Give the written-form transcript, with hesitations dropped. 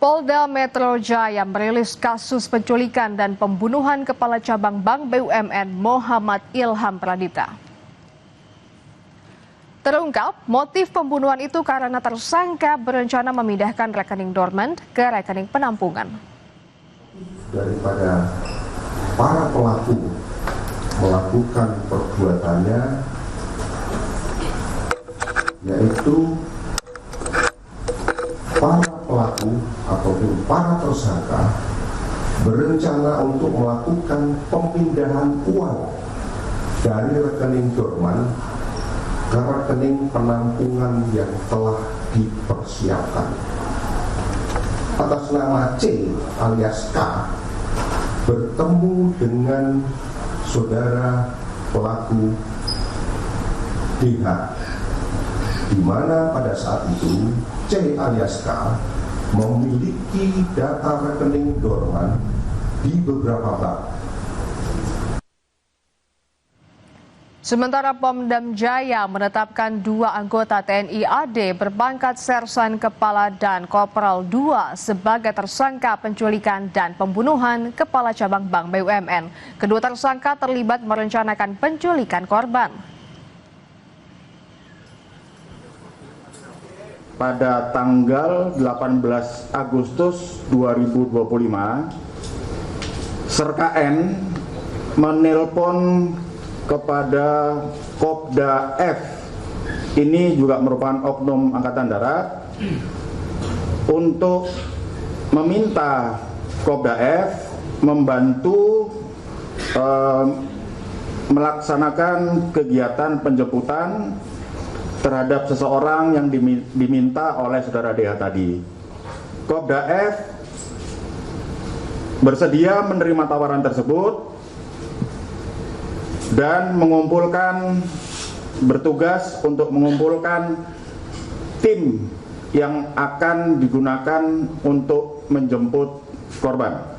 Polda Metro Jaya merilis kasus penculikan dan pembunuhan Kepala Cabang Bank BUMN Muhammad Ilham Pradipta. Terungkap, motif pembunuhan itu karena tersangka berencana memindahkan rekening dormant ke rekening penampungan. Daripada para pelaku melakukan perbuatannya, yaitu para pelaku ataupun para tersangka berencana untuk melakukan pemindahan uang dari rekening dorman ke rekening penampungan yang telah dipersiapkan. Atas nama C alias K bertemu dengan saudara pelaku DH, di mana pada saat itu C alias K memiliki data rekening dorman di beberapa bank. Sementara Pemdam Jaya menetapkan 2 anggota TNI AD berpangkat Sersan Kepala dan Kopral 2 sebagai tersangka penculikan dan pembunuhan Kepala Cabang Bank BUMN. Kedua tersangka terlibat merencanakan penculikan korban. Pada tanggal 18 Agustus 2025, Serka N menelpon kepada Kopda F, ini juga merupakan oknum Angkatan Darat, untuk meminta Kopda F membantu melaksanakan kegiatan penjemputan terhadap seseorang yang diminta oleh saudara DH tadi. Kopda F bersedia menerima tawaran tersebut dan bertugas untuk mengumpulkan tim yang akan digunakan untuk menjemput korban.